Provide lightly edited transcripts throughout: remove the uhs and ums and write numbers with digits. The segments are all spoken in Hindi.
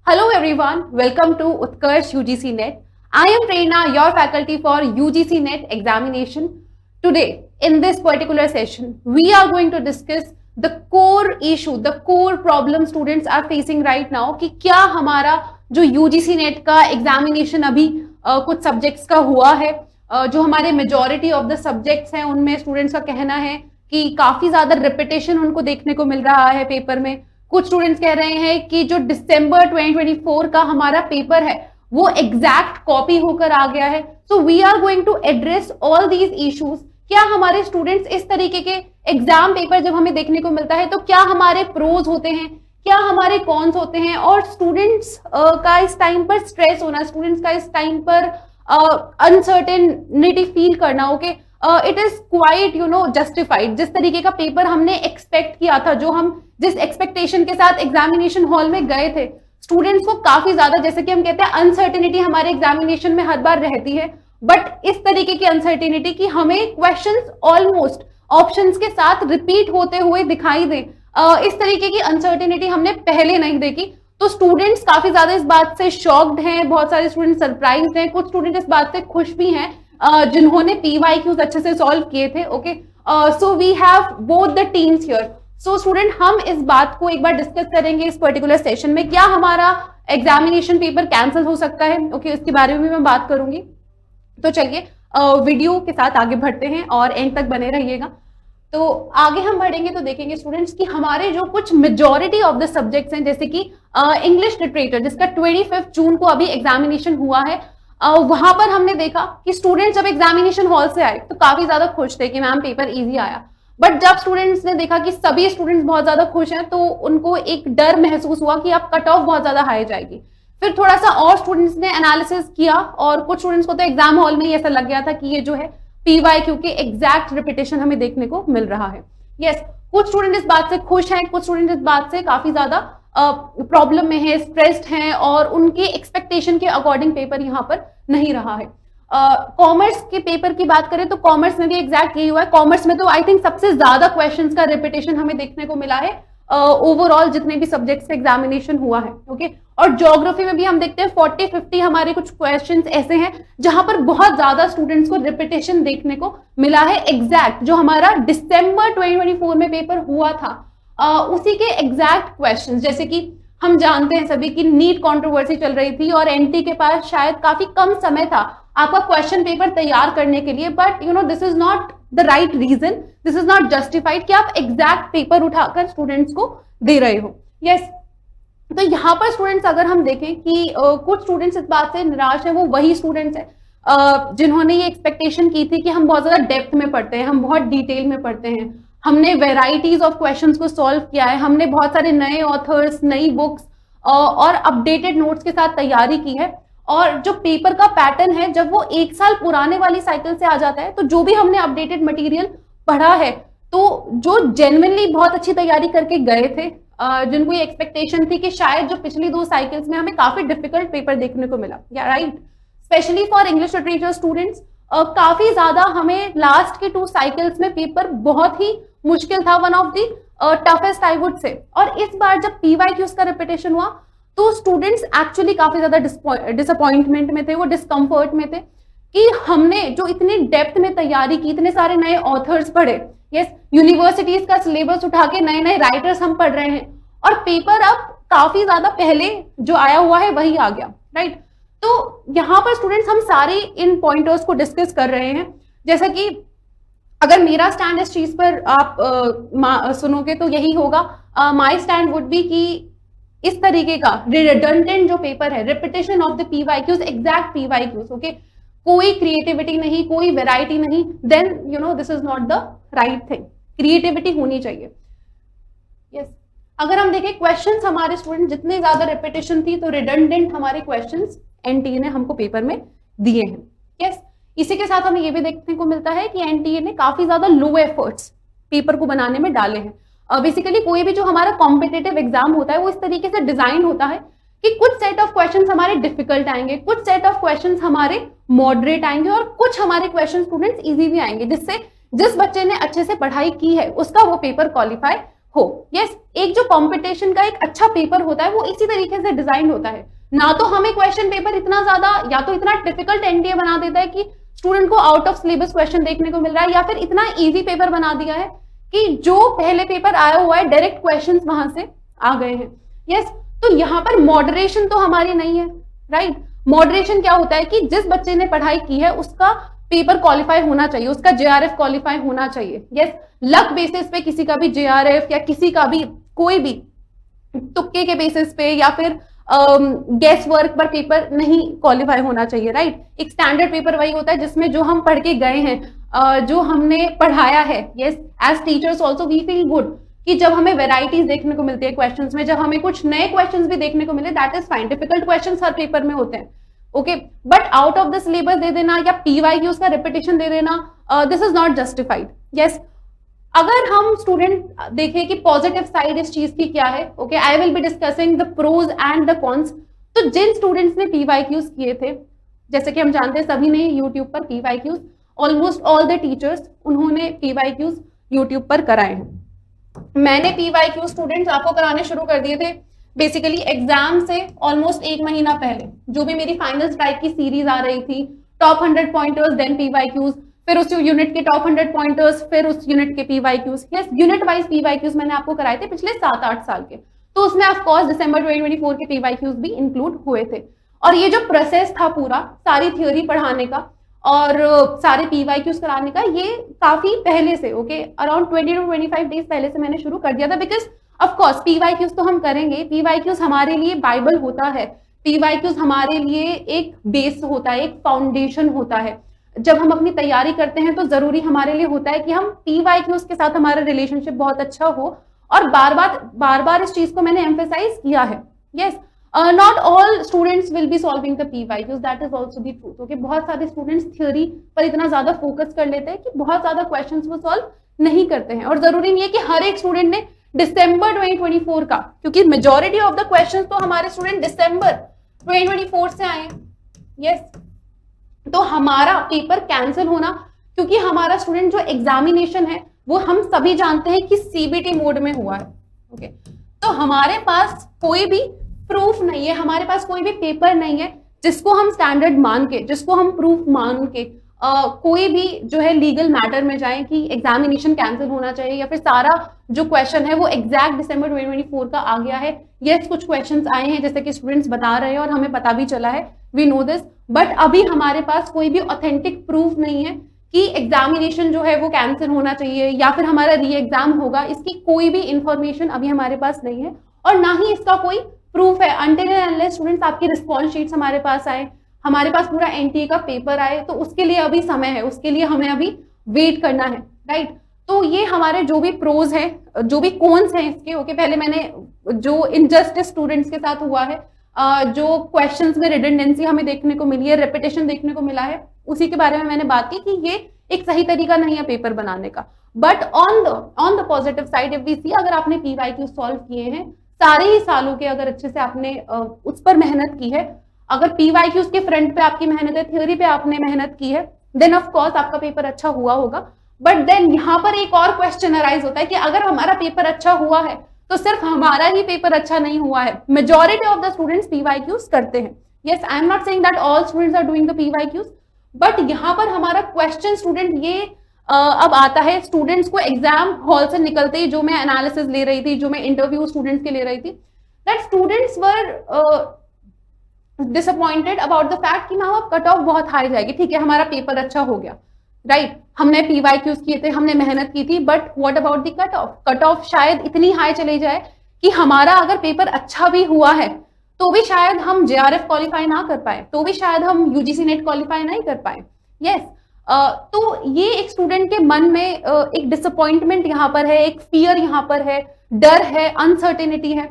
Hello everyone, welcome to Utkarsh UGC Net. I am Prerna, your faculty for UGC Net examination. Today, in this particular session, we are going to discuss the core issue, the core problem students are facing right now कि क्या हमारा जो UGC Net का examination अभी कुछ subjects का हुआ है, जो हमारे majority of the subjects हैं उनमें students का कहना है कि काफी ज्यादा repetition उनको देखने को मिल रहा है पेपर में। कुछ स्टूडेंट्स कह रहे हैं कि जो दिसंबर 2024 का हमारा पेपर है वो एग्जैक्ट कॉपी होकर आ गया है। So we are going to address all these issues. क्या हमारे स्टूडेंट्स इस तरीके के एग्जाम पेपर जब हमें देखने को मिलता है तो क्या हमारे प्रोज होते हैं, क्या हमारे कॉन्स होते हैं, और स्टूडेंट्स का इस टाइम पर स्ट्रेस होना, स्टूडेंट्स का इस टाइम पर अनसर्टेनिटी फील करना, okay, it is quite justified. जिस तरीके का पेपर हमने एक्सपेक्ट किया था, जो हम जिस एक्सपेक्टेशन के साथ एग्जामिनेशन हॉल में गए थे, स्टूडेंट्स को काफी ज्यादा, जैसे कि हम कहते हैं, अनसर्टेनिटी हमारे एग्जामिनेशन में हर बार रहती है, बट इस तरीके की अनसर्टेनिटी कि हमें क्वेश्चंस ऑलमोस्ट ऑप्शंस के साथ रिपीट होते हुए दिखाई दे, इस तरीके की अनसर्टेनिटी हमने पहले नहीं देखी। तो स्टूडेंट्स काफी ज्यादा इस बात से शॉक्ड हैं, बहुत सारे स्टूडेंट सरप्राइज्ड हैं, कुछ स्टूडेंट इस बात से खुश भी हैं जिन्होंने PYQs अच्छे से सॉल्व किए थे। Okay, so we have both the teams here. So student, हम इस बात को एक बार डिस्कस करेंगे इस पर्टिकुलर सेशन में, क्या हमारा एग्जामिनेशन पेपर कैंसिल हो सकता है। ओके, इसके बारे में भी मैं बात करूंगी। तो चलिए वीडियो के साथ आगे बढ़ते हैं और एंड तक बने रहिएगा। तो आगे हम बढ़ेंगे तो देखेंगे स्टूडेंट्स कि हमारे जो कुछ मेजॉरिटी ऑफ द सब्जेक्ट्स हैं, जैसे कि इंग्लिश लिटरेचर, जिसका 25 जून को अभी एग्जामिनेशन हुआ है, वहां पर हमने देखा कि स्टूडेंट्स जब एग्जामिनेशन हॉल से आए तो काफी ज्यादा खुश थे कि मैम पेपर इजी आया। बट जब स्टूडेंट्स ने देखा कि सभी स्टूडेंट्स बहुत ज्यादा खुश हैं तो उनको एक डर महसूस हुआ कि अब कट ऑफ बहुत ज्यादा हाई जाएगी। फिर थोड़ा सा और स्टूडेंट्स ने एनालिसिस किया और कुछ स्टूडेंट्स को तो एग्जाम हॉल में ही ऐसा लग गया था कि ये जो है PYQ के एग्जैक्ट रिपीटेशन हमें देखने को मिल रहा है। यस, कुछ स्टूडेंट इस बात से खुश हैं, कुछ स्टूडेंट इस बात से काफी ज्यादा प्रॉब्लम में है, स्ट्रेस्ड हैं, और उनके एक्सपेक्टेशन के अकॉर्डिंग पेपर यहाँ पर नहीं रहा है। कॉमर्स के पेपर की बात करें तो कॉमर्स में भी एग्जैक्ट यही हुआ है। कॉमर्स में तो आई थिंक सबसे ज्यादा क्वेश्चंस का रिपीटेशन हमें देखने को मिला है ओवरऑल जितने भी सब्जेक्ट्स का एग्जामिनेशन हुआ है। ओके, और ज्योग्राफी में भी हम देखते हैं 40-50 हमारे कुछ क्वेश्चंस ऐसे हैं जहां पर बहुत ज्यादा स्टूडेंट्स को रिपीटेशन देखने को मिला है। एग्जैक्ट जो हमारा दिसंबर 2024 में पेपर हुआ था उसी के एग्जैक्ट क्वेश्चंस, जैसे कि हम जानते हैं सभी कि नीट कंट्रोवर्सी चल रही थी और NT के पास शायद काफी कम समय था आपका क्वेश्चन पेपर तैयार करने के लिए, but this is not the right reason, this is not justified कि आप एग्जैक्ट पेपर उठाकर स्टूडेंट्स को दे रहे हो। यस, तो यहाँ पर स्टूडेंट्स अगर हम देखें कि कुछ स्टूडेंट्स इस बात से निराश है, वो वही स्टूडेंट्स है जिन्होंने ये एक्सपेक्टेशन की थी कि हम बहुत ज्यादा डेप्थ में पढ़ते हैं, हम बहुत डिटेल में पढ़ते हैं, हमने वेराइटीज ऑफ क्वेश्चंस को सॉल्व किया है, हमने बहुत सारे नए ऑथर्स, नई बुक्स और अपडेटेड नोट्स के साथ तैयारी की है। और जो पेपर का पैटर्न है, जब वो एक साल पुराने वाली साइकिल से आ जाता है तो जो भी हमने अपडेटेड मटेरियल पढ़ा है, तो जो जेन्युइनली बहुत अच्छी तैयारी करके गए थे, जिनको ये एक्सपेक्टेशन थी कि शायद जो पिछली 2 साइकिल्स में हमें काफी डिफिकल्ट पेपर देखने को मिला, या right, specially for English literature students, काफी ज्यादा हमें लास्ट के 2 साइकिल्स में पेपर बहुत ही मुश्किल था, one of the toughest I would से। और इस बार जब PYQs का रिपीटेशन हुआ तो स्टूडेंट्स एक्चुअली काफी ज्यादा डिसअपॉइंटमेंट में थे, वो डिस्कम्फर्ट में थे कि हमने जो इतनी डेप्थ में तैयारी की, इतने सारे नए ऑथर्स पढ़े, यस, यूनिवर्सिटीज का सिलेबस उठा के नए नए राइटर्स हम पढ़ रहे हैं, और पेपर अब काफी ज्यादा पहले जो आया हुआ है वही आ गया, राइट। तो यहाँ पर स्टूडेंट्स हम सारे इन पॉइंटर्स को डिस्कस कर रहे हैं। जैसा कि अगर मेरा स्टैंड इस चीज पर आप सुनोगे तो यही होगा, माई स्टैंड वुड बी कि इस तरीके का रिडंडेंट जो पेपर है, repetition of the PYQs, exact PYQs, okay, कोई क्रिएटिविटी नहीं, कोई वेराइटी नहीं, then this is not the right thing. Creativity होनी चाहिए। यस, अगर हम देखें क्वेश्चंस हमारे स्टूडेंट जितने ज्यादा रिपीटेशन थी तो रिडंडेंट हमारे क्वेश्चंस NTA ने हमको पेपर में दिए हैं। यस, इसी के साथ हमें ये भी देखने को मिलता है कि NTA ने काफी ज्यादा लो एफर्ट्स पेपर को बनाने में डाले हैं। बेसिकली कोई भी जो हमारा कॉम्पिटेटिव एग्जाम होता है वो इस तरीके से डिजाइन होता है कि कुछ सेट ऑफ क्वेश्चंस हमारे डिफिकल्ट आएंगे, कुछ सेट ऑफ क्वेश्चंस हमारे मॉडरेट आएंगे, और कुछ हमारे क्वेश्चन स्टूडेंट्स इजी भी आएंगे, जिससे जिस बच्चे ने अच्छे से पढ़ाई की है उसका वो पेपर क्वालिफाई हो। यस, एक जो कंपटीशन का एक अच्छा पेपर होता है वो इसी तरीके से डिजाइन होता है। ना तो हमें क्वेश्चन पेपर इतना ज्यादा या तो इतना डिफिकल्ट एनटीए बना देता है कि स्टूडेंट को आउट ऑफ सिलेबस क्वेश्चन देखने को मिल रहा है, या फिर इतना इजी पेपर बना दिया है कि जो पहले पेपर आया हुआ है डायरेक्ट क्वेश्चंस वहां से आ गए हैं। यस, तो यहाँ पर मॉडरेशन तो हमारी नहीं है, राइट। मॉडरेशन क्या होता है कि जिस बच्चे ने पढ़ाई की है उसका पेपर क्वालिफाई होना चाहिए, उसका जेआरएफ क्वालिफाई होना चाहिए। यस, लक बेसिस पे किसी का भी जेआरएफ या किसी का भी कोई भी तुक्के के बेसिस पे या फिर गेस वर्क पर पेपर नहीं क्वालिफाई होना चाहिए, राइट। एक स्टैंडर्ड पेपर वही होता है जिसमें जो हम पढ़ के गए हैं, जो हमने पढ़ाया है। Yes, as teachers also we feel good कि जब हमें वेराइटीज देखने को मिलती है क्वेश्चंस में, जब हमें कुछ नए क्वेश्चंस भी देखने को मिले, that is fine. Difficult questions हर पेपर में होते हैं, okay, but out of the syllabus दे देना या पीवाईक्यूज का रिपीटेशन दे देना, this is not justified. Yes, अगर हम स्टूडेंट देखें कि पॉजिटिव साइड इस चीज की क्या है, okay, I will be discussing the pros and the cons. तो जिन स्टूडेंट्स ने पीवाईक्यूज किए थे, जैसे कि हम जानते हैं सभी ने यूट्यूब पर PYQs, almost all the teachers उन्होंने पीवाईक्यूज यूट्यूब पर कराए हैं। मैंने पीवाईक्यू स्टूडेंट्स आपको कराने शुरू कर दिए थे बेसिकली एग्जाम से ऑलमोस्ट 1 महीना पहले। जो भी मेरी फाइनल स्ट्राइक की सीरीज आ रही थी, टॉप 100 पॉइंटर्स, देन पीवाईक्यूज, फिर उस यूनिट के टॉप 100 पॉइंटर्स, फिर उस यूनिट के PYQs. Yes, unit wise PYQs मैंने आपको कराए थे पिछले 7-8 साल के। तो उसमें ऑफ कोर्स दिसंबर 2024 के पीवाईक्यूज भी इंक्लूड हुए थे। और ये जो प्रोसेस था पूरा, सारी थ्योरी पढ़ाने का और सारे पीवाईक्यूज कराने का, ये काफी पहले से, ओके, अराउंड 20 to 25 डेज पहले से मैंने शुरू कर दिया था। बिकॉज ऑफ कोर्स पीवाईक्यूज तो हम करेंगे, पीवाईक्यूज हमारे लिए बाइबल होता है, पीवाईक्यूज हमारे लिए एक बेस होता है, एक फाउंडेशन होता है। जब हम अपनी तैयारी करते हैं तो जरूरी हमारे लिए होता है कि हम पीवाईक्यूज के साथ हमारा रिलेशनशिप बहुत अच्छा हो। और बार बार इस चीज को मैंने एम्फेसाइज किया है। Yes, not all students will be solving the PYQs, that is also the truth, okay। बहुत सारे स्टूडेंट्स थ्योरी पर इतना ज्यादा फोकस कर लेते हैं कि बहुत ज्यादा क्वेश्चंस वो सॉल्व नहीं करते हैं। और जरूरी नहीं है कि हर एक स्टूडेंट ने दिसंबर 2024 का, क्योंकि मेजॉरिटी ऑफ द क्वेश्चंस तो हमारे स्टूडेंट दिसंबर 2024 से आए हैं। यस, तो हमारा पेपर कैंसिल होना, क्योंकि हमारा स्टूडेंट जो एग्जामिनेशन है वो हम सभी जानते हैं कि सीबीटी मोड में हुआ है, ओके। तो हमारे पास कोई भी प्रूफ नहीं है, हमारे पास कोई भी पेपर नहीं है जिसको हम स्टैंडर्ड मान के, जिसको हम प्रूफ मान के कोई भी जो है लीगल मैटर में जाए कि एग्जामिनेशन कैंसिल होना चाहिए या फिर सारा जो क्वेश्चन है वो एग्जैक्ट दिसंबर 2024 का आ गया है। यस, कुछ क्वेश्चंस आए हैं जैसे कि स्टूडेंट्स बता रहे हैं और हमें पता भी चला है, वी नो दिस, बट अभी हमारे पास कोई भी ऑथेंटिक प्रूफ नहीं है कि एग्जामिनेशन जो है वो कैंसिल होना चाहिए या फिर हमारा री एग्जाम होगा। इसकी कोई भी इंफॉर्मेशन अभी हमारे पास नहीं है और ना ही इसका कोई प्रूफ है अनटिल एंड अनलेस स्टूडेंट्स आपकी रिस्पॉन्स शीट्स हमारे पास आए, हमारे पास पूरा एनटीए का पेपर आए, तो उसके लिए अभी समय है, उसके लिए हमें अभी वेट करना है, राइट। तो ये हमारे जो भी प्रोज है, जो भी कॉन्स हैं इसके, ओके, पहले मैंने जो इनजस्टिस स्टूडेंट्स के साथ हुआ है, जो क्वेश्चंस में रिडंडेंसी हमें देखने को मिली है, रेपिटेशन देखने को मिला है, उसी के बारे में मैंने बात की कि ये एक सही तरीका नहीं है पेपर बनाने का। But on the positive side if we see, अगर आपने पीवाईक्यू सॉल्व किए हैं सारे ही सालों के, अगर अच्छे से आपने उस पर मेहनत की है, अगर पीवाईक्यूज के फ्रंट पे आपकी मेहनत है, थ्योरी पे आपने मेहनत की है, देन ऑफ कोर्स आपका पेपर अच्छा हुआ होगा। बट देन यहाँ पर एक और क्वेश्चन अराइज होता है कि अगर हमारा पेपर अच्छा हुआ है तो सिर्फ हमारा ही पेपर अच्छा नहीं हुआ है, majority of the students PYQs करते हैं। Yes, I am not saying that all students are doing the PYQs, but यहाँ पर हमारा क्वेश्चन स्टूडेंट ये अब आता है स्टूडेंट्स को एग्जाम हॉल से निकलते ही, जो मैं एनालिसिस ले रही थी, जो मैं इंटरव्यू स्टूडेंट्स के ले रही थी, that students were disappointed about the fact कि मैम अब कट ऑफ बहुत हाई जाएगी। ठीक है, हमारा पेपर अच्छा हो गया, राइट, हमने पीवाईक्यूज किए थे, हमने मेहनत की थी, but what about the cut off? Cut off शायद इतनी हाई चली जाए कि हमारा अगर पेपर अच्छा भी हुआ है तो भी शायद हम जेआरएफ क्वालिफाई ना कर पाए, तो भी शायद हम यूजीसी नेट क्वालिफाई नहीं कर पाए। यस, तो ये एक स्टूडेंट के मन में एक डिसअपॉइंटमेंट यहाँ पर है, एक फियर यहाँ पर है, डर है, अनसर्टेनिटी है।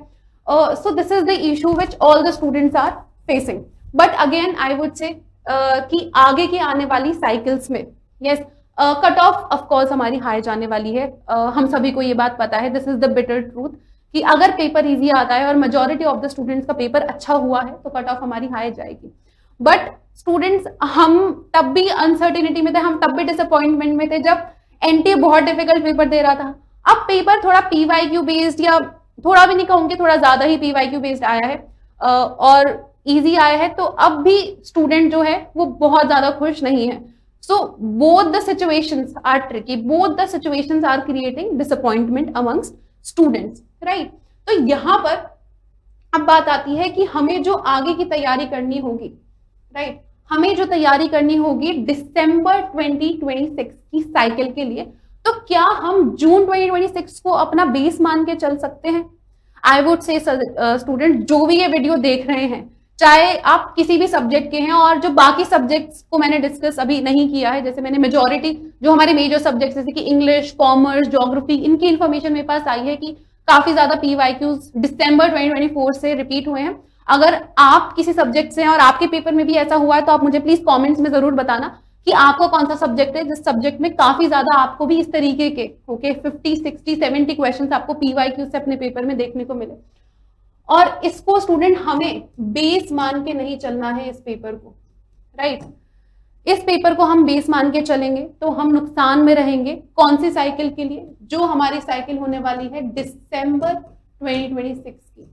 So this is the issue which all the students are facing. But again I would say कि आगे की आने वाली साइकिल्स में यस कट ऑफ कोर्स हमारी हाई जाने वाली है। हम सभी को ये बात पता है, this is the bitter truth, कि अगर पेपर इजी आता है और मेजॉरिटी ऑफ द स्टूडेंट्स का पेपर अच्छा हुआ है तो कट ऑफ हमारी हाई जाएगी। बट स्टूडेंट्स, हम तब भी अनसर्टेनिटी में थे, हम तब भी डिसअपॉइंटमेंट में थे जब एनटीए बहुत डिफिकल्ट पेपर दे रहा था, अब पेपर थोड़ा पीवाईक्यू बेस्ड, या थोड़ा भी नहीं कहूंगी, थोड़ा ज्यादा ही पीवाईक्यू बेस्ड आया है और इजी आया है, तो अब भी स्टूडेंट जो है वो बहुत ज्यादा खुश नहीं है. So both the situations are tricky, both the situations are creating disappointment amongst students, right. तो यहां पर अब बात आती है कि हमें जो आगे की तैयारी करनी होगी, राइट, हमें जो तैयारी करनी होगी दिसंबर 2026 की साइकिल के लिए, तो क्या हम जून 2026 को अपना बेस मान के चल सकते हैं? आई वुड से स्टूडेंट जो भी ये वीडियो देख रहे हैं, चाहे आप किसी भी सब्जेक्ट के हैं, और जो बाकी सब्जेक्ट्स को मैंने डिस्कस अभी नहीं किया है, जैसे मैंने मेजॉरिटी जो हमारे मेजर सब्जेक्ट्स जैसे कि इंग्लिश, कॉमर्स, ज्योग्राफी, इनकी इंफॉर्मेशन मेरे पास आई है कि काफी ज्यादा पीवाईक्यूज दिसंबर 2024 से रिपीट हुए हैं. अगर आप किसी सब्जेक्ट से हैं और आपके पेपर में भी ऐसा हुआ है, तो आप मुझे प्लीज कमेंट्स में जरूर बताना कि आपको कौन सा सब्जेक्ट है जिस सब्जेक्ट में काफी ज्यादा आपको भी इस तरीके के 50, 60, 70 क्वेश्चंस आपको पीवाईक्यू से अपने पेपर में देखने को मिले. और इसको स्टूडेंट हमें बेस मान के नहीं चलना है इस पेपर को, राइट. इस पेपर को हम बेस मान के चलेंगे तो हम नुकसान में रहेंगे. कौन सी साइकिल के लिए? जो हमारी साइकिल होने वाली है दिसंबर 2026 की.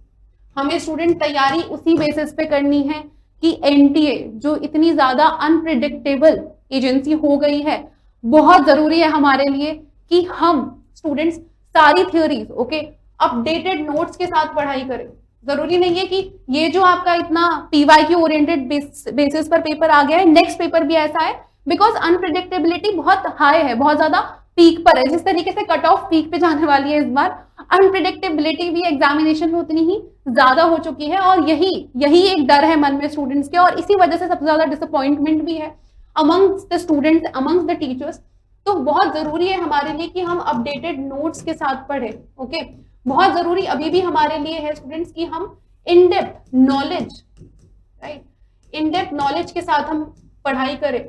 हमें स्टूडेंट तैयारी उसी बेसिस पे करनी है कि एनटीए जो इतनी ज्यादा अनप्रिडिक्टेबल एजेंसी हो गई है, बहुत जरूरी है हमारे लिए कि हम स्टूडेंट्स सारी थ्योरीज अपडेटेड नोट्स के साथ पढ़ाई करें. जरूरी नहीं है कि ये जो आपका इतना पीवाईक्यू ओरिएंटेड बेसिस पर पेपर आ गया है, नेक्स्ट पेपर भी ऐसा है, बिकॉज अनप्रिडिक्टेबिलिटी बहुत हाई है, बहुत ज्यादा पीक पर है. जिस तरीके से कट ऑफ पीक पे जाने वाली है इस बार, अनप्रिडिक्टेबिलिटी भी एग्जामिनेशन में उतनी ही ज्यादा हो चुकी है. और यही एक डर है मन में स्टूडेंट्स के, और इसी वजह से सबसे ज्यादा डिसअपॉइंटमेंट भी है amongst the students, amongst the teachers. तो बहुत जरूरी है हमारे लिए कि हम अपडेटेड नोट्स के साथ पढ़े. ओके, बहुत जरूरी अभी भी हमारे लिए है स्टूडेंट्स कि हम in depth knowledge, right, in depth knowledge के साथ हम पढ़ाई करें.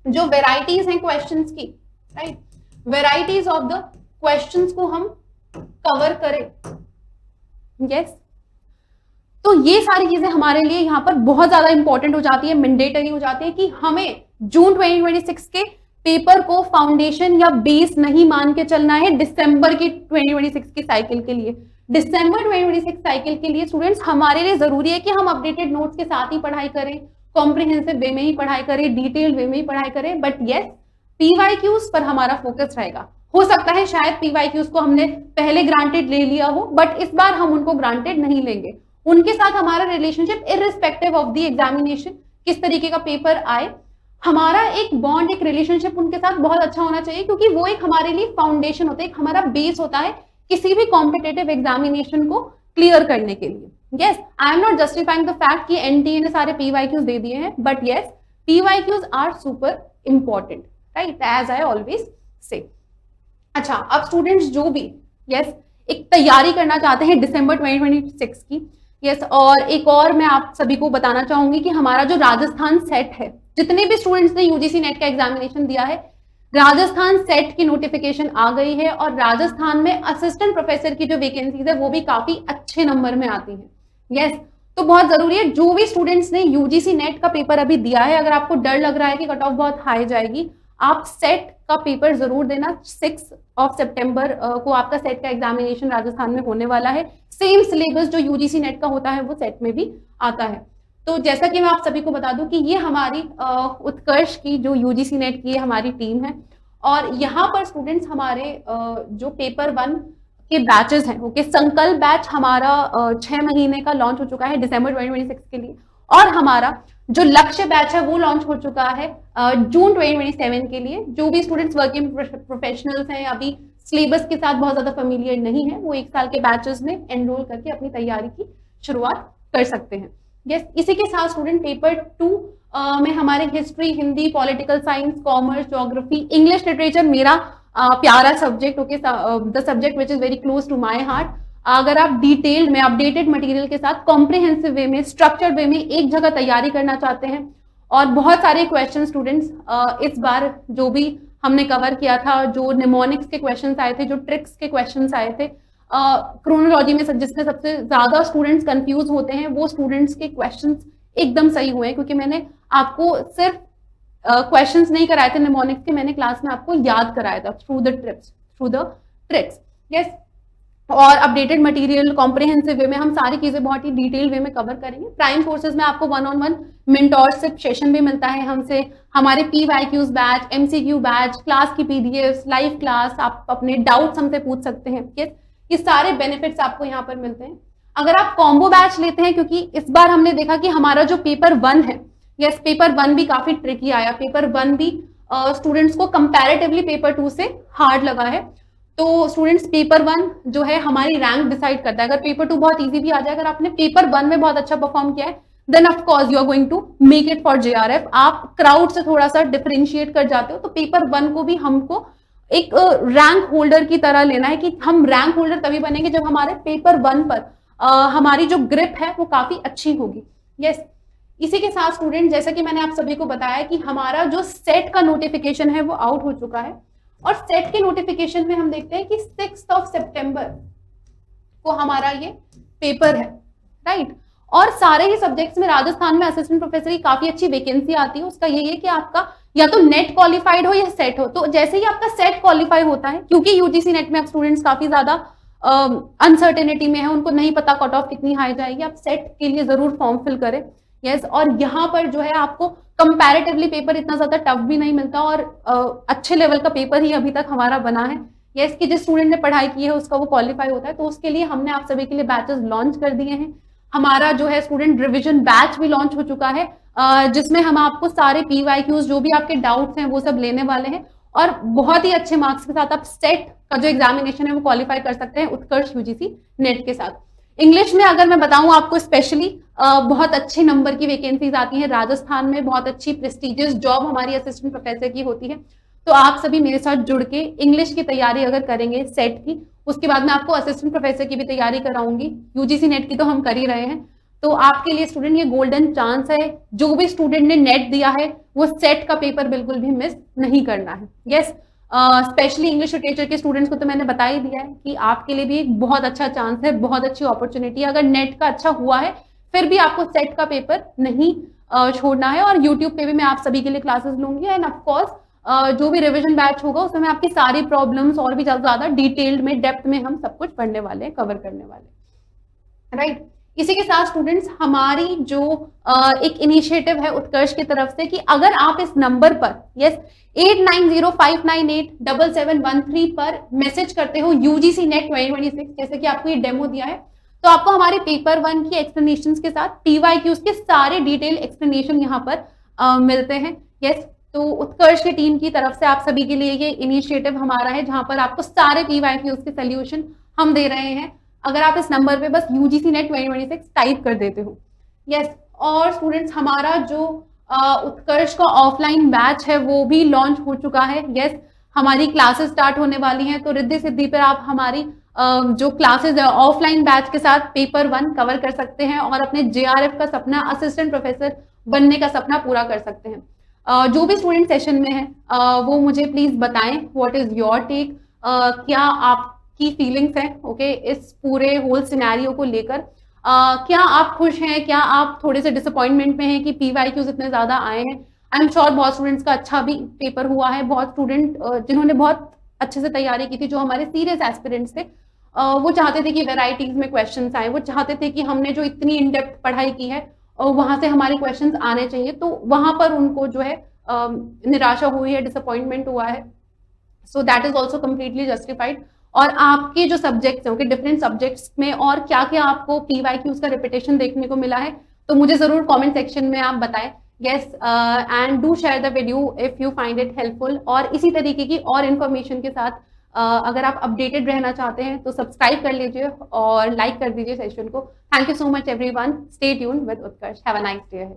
जो वेराइटीज हैं क्वेश्चंस की, right, varieties of the questions को हम कवर करें. यस, तो ये सारी चीजें हमारे लिए यहाँ पर बहुत ज्यादा इंपॉर्टेंट हो जाती है, मैंडेटरी हो जाती है कि हमें जून 2026 के पेपर को फाउंडेशन या बेस नहीं मान के चलना है दिसंबर की 2026 की साइकिल के लिए. दिसंबर 2026 साइकिल के लिए स्टूडेंट्स हमारे लिए जरूरी है कि हम अपडेटेड नोट्स के साथ ही पढ़ाई करें, कॉम्प्रिहेंसिव वे में ही पढ़ाई करें, डिटेल्ड वे में ही पढ़ाई करें. बट यस, पीवाईक्यूज पर हमारा फोकस रहेगा. हो सकता है शायद पीवाईक्यूज को हमने पहले ग्रांटेड ले लिया हो, बट इस बार हम उनको ग्रांटेड नहीं लेंगे. उनके साथ हमारा relationship irrespective of the examination, किस तरीके का पेपर आए, हमारा एक बॉन्ड, एक रिलेशनशिप उनके साथ बहुत अच्छा होना चाहिए, क्योंकि वो एक हमारे लिए फाउंडेशन होता है, एक हमारा बेस होता है किसी भी कॉम्पिटेटिव एग्जामिनेशन को क्लियर करने के लिए. Yes, I am not justifying the fact कि एनटीए ने सारे पीवाईक्यूज दे दिए हैं, but yes, PYQs are super important, right, as I always say. अच्छा, अब स्टूडेंट्स जो भी यस एक तैयारी करना चाहते हैं दिसंबर 2026 की, यस, और एक और मैं आप सभी को बताना चाहूंगी कि हमारा जो राजस्थान सेट है, जितने भी स्टूडेंट्स ने यूजीसी नेट का एग्जामिनेशन दिया है, राजस्थान सेट की नोटिफिकेशन आ गई है, और राजस्थान में असिस्टेंट प्रोफेसर की जो वैकेंसीज है वो भी काफी अच्छे नंबर में आती है. यस, तो बहुत जरूरी है जो भी स्टूडेंट्स ने यूजीसी नेट का पेपर अभी दिया है, अगर आपको डर लग रहा है कि कट ऑफ बहुत हाई जाएगी, आप सेट का पेपर जरूर देना. 6 सितंबर को आपका सेट का एग्जामिनेशन राजस्थान में होने वाला है. सेम सिलेबस जो यूजीसी नेट का होता है वो सेट में भी आता है. तो जैसा कि मैं आप सभी को बता दूं कि ये हमारी उत्कर्ष की जो यूजीसी नेट की हमारी टीम है, और यहाँ पर स्टूडेंट्स हमारे जो पेपर 1 के बैचेस हैं, ओके, संकल्प बैच हमारा 6 महीने का लॉन्च हो चुका है दिसंबर 2026 के लिए, और हमारा जो लक्ष्य बैच है वो लॉन्च हो चुका है जून 2027 के लिए. जो भी स्टूडेंट्स वर्किंग प्रोफेशनल्स हैं, अभी सिलेबस के साथ बहुत ज्यादा फेमिलियर नहीं है, वो 1 साल के बैचेस में एनरोल करके अपनी तैयारी की शुरुआत कर सकते हैं. यस, इसी के साथ स्टूडेंट पेपर 2 में हमारे history, Hindi, political science, commerce, geography, English literature मेरा प्यारा subject, okay, the subject which is very close to my heart. अगर आप डिटेल्ड में अपडेटेड मटेरियल के साथ कॉम्प्रिहेंसिव वे में, स्ट्रक्चर्ड वे में एक जगह तैयारी करना चाहते हैं, और बहुत सारे क्वेश्चन स्टूडेंट्स इस बार जो भी हमने कवर किया था, जो निमोनिक्स के क्वेश्चंस आए थे, जो ट्रिक्स के क्वेश्चंस आए थे, क्रोनोलॉजी में जिससे सबसे ज्यादा स्टूडेंट्स कंफ्यूज होते हैं, वो स्टूडेंट्स के क्वेश्चंस एकदम सही हुए हैं, क्योंकि मैंने आपको सिर्फ क्वेश्चंस नहीं कराए थे निमोनिक्स के, मैंने क्लास में आपको याद कराया था थ्रू द ट्रिक्स। यस, और अपडेटेड मटेरियल कॉम्प्रिहेंसिव वे में हम सारी चीजें बहुत ही डिटेल वे में कवर करेंगे। प्राइम कोर्सेज में आपको 1-on-1 मेंटोरशिप सेशन भी मिलता है हमसे, हमारे PYQs batch, MCQ batch, class की PDFs, लाइव क्लास, आप अपने डाउट्स हमसे पूछ सकते हैं। ये सारे बेनिफिट्स आपको यहाँ पर मिलते हैं। अगर आप कॉम्बो बैच लेते हैं, क्योंकि इस बार हमने देखा कि हमारा जो पेपर 1 है, यस पेपर 1 भी काफी ट्रिकी आया, पेपर 1 भी स्टूडेंट्स को कंपैरेटिवली पेपर 2 से हार्ड लगा है। तो स्टूडेंट्स पेपर 1 जो है हमारी रैंक डिसाइड करता है। अगर पेपर 2 बहुत इजी भी आ जाए, अगर आपने पेपर 1 में बहुत अच्छा परफॉर्म किया है, then of course you are going to make it for JRF। आप क्राउड से थोड़ा सा डिफरेंशिएट कर जाते हो, तो पेपर 1 को भी हमको एक रैंक होल्डर की तरह लेना है कि हम रैंक होल्डर तभी बनेंगे जब हमारे पेपर 1 पर हमारी जो ग्रिप है वो काफी अच्छी होगी। यस, इसी के साथ स्टूडेंट, जैसा कि मैंने आप सभी को बताया कि हमारा जो सेट का नोटिफिकेशन है वो आउट हो चुका है, और सेट के नोटिफिकेशन में हम देखते हैं कि 6 सितंबर को हमारा ये पेपर है, राइट। और सारे ही सब्जेक्ट्स में राजस्थान में असिस्टेंट प्रोफेसर की काफी अच्छी वैकेंसी आती है। उसका ये है कि आपका या तो नेट क्वालिफाइड हो या सेट हो। तो जैसे ही आपका सेट क्वालिफाई होता है, क्योंकि यूजीसी नेट में अब स्टूडेंट्स काफी ज्यादा अनसर्टेनिटी में है, उनको नहीं पता कट ऑफ कितनी हाई जाएगी, आप सेट के लिए जरूर फॉर्म फिल करें। यस, और यहाँ पर जो है आपको कंपैरेटिवली पेपर इतना ज्यादा टफ भी नहीं मिलता, और अच्छे लेवल का पेपर ही अभी तक हमारा बना है। यस, कि जिस स्टूडेंट ने पढ़ाई की है उसका वो क्वालिफाई होता है। तो उसके लिए हमने आप सभी के लिए बैचेस लॉन्च कर दिए हैं। हमारा जो है स्टूडेंट रिविजन बैच भी लॉन्च हो चुका है, जिसमें हम आपको सारे PYQs जो भी आपके डाउट्स हैं वो सब लेने वाले हैं, और बहुत ही अच्छे मार्क्स के साथ आप सेट का जो एग्जामिनेशन है वो क्वालिफाई कर सकते हैं उत्कर्ष UGC नेट के साथ। इंग्लिश में अगर मैं बताऊं आपको, स्पेशली बहुत अच्छे नंबर की वैकेंसीज आती हैं राजस्थान में, बहुत अच्छी प्रेस्टिजियस जॉब हमारी असिस्टेंट प्रोफेसर की होती है। तो आप सभी मेरे साथ जुड़ के इंग्लिश की तैयारी अगर करेंगे सेट की, उसके बाद मैं आपको असिस्टेंट प्रोफेसर की भी तैयारी कराऊंगी, UGC नेट की तो हम कर ही रहे हैं। तो आपके लिए स्टूडेंट ये गोल्डन चांस है, जो भी स्टूडेंट ने नेट दिया है वो सेट का पेपर बिल्कुल भी मिस नहीं करना है। यस, स्पेशली इंग्लिश लिटरेचर के स्टूडेंट्स को तो मैंने बता ही दिया है कि आपके लिए भी एक बहुत अच्छा चांस है, बहुत अच्छी अपॉर्चुनिटी है। अगर नेट का अच्छा हुआ है फिर भी आपको सेट का पेपर नहीं छोड़ना है, और यूट्यूब पे भी मैं आप सभी के लिए क्लासेस लूंगी, एंड ऑफकोर्स जो भी रिविजन बैच होगा उसमें आपकी सारी प्रॉब्लम्स और भी ज्यादा डिटेल्ड में, डेप्थ में हम सब कुछ पढ़ने वाले हैं, कवर करने वाले हैं, राइट। इसी के साथ स्टूडेंट्स, हमारी जो एक इनिशिएटिव है उत्कर्ष की तरफ से कि अगर आप इस नंबर पर, यस 8905987713 पर मैसेज करते हो UGC नेट 2026, जैसे कि आपको ये डेमो दिया है, तो आपको हमारे पेपर 1 की एक्सप्लेनेशंस के साथ PYQs के सारे डिटेल एक्सप्लेनेशन यहाँ पर मिलते हैं। यस, तो उत्कर्ष की टीम की तरफ से आप सभी के लिए ये इनिशिएटिव हमारा है, जहां पर आपको सारे PYQs के सोल्यूशन हम दे रहे हैं, अगर आप इस नंबर पे बस UGC नेट 2026 टाइप कर देते हो। यस, और स्टूडेंट्स, हमारा जो उत्कर्ष का ऑफलाइन बैच है वो भी लॉन्च हो चुका है। यस, हमारी क्लासेस स्टार्ट होने वाली हैं, तो रिद्धि सिद्धि पर आप हमारी जो क्लासेस है ऑफलाइन बैच के साथ पेपर 1 कवर कर सकते हैं, और अपने JRF का सपना, असिस्टेंट प्रोफेसर बनने का सपना पूरा कर सकते हैं। जो भी स्टूडेंट सेशन में है वो मुझे प्लीज बताएं व्हाट इज योर टेक, क्या आपकी फीलिंग्स हैं ओके इस पूरे होल सिनेरियो को लेकर। क्या आप खुश हैं, क्या आप थोड़े से डिसअपॉइंटमेंट में हैं कि PYQs इतने ज्यादा आए हैं। आई एम श्योर बहुत स्टूडेंट्स का अच्छा भी पेपर हुआ है, बहुत स्टूडेंट जिन्होंने बहुत अच्छे से तैयारी की थी, जो हमारे सीरियस एस्पिरेंट्स थे, वो चाहते थे कि वेराइटीज में क्वेश्चंस आए, वो चाहते थे कि हमने जो इतनी इन डेप्थ पढ़ाई की है वहां से हमारे क्वेश्चंस आने चाहिए, तो वहां पर उनको जो है निराशा हुई है, डिसअपॉइंटमेंट हुआ है। So that is also completely justified. और आपके जो सब्जेक्ट्स हैं, डिफरेंट सब्जेक्ट्स में और क्या क्या आपको PYQs का रिपीटेशन देखने को मिला है, तो मुझे जरूर कमेंट सेक्शन में आप बताएं। Yes, and do share the video if you find it helpful. और इसी तरीके की और इन्फॉर्मेशन के साथ अगर आप अपडेटेड रहना चाहते हैं तो सब्सक्राइब कर लीजिए और लाइक कर दीजिए सेशन को। Thank you so much everyone, stay tuned with Utkarsh, have a nice day ahead.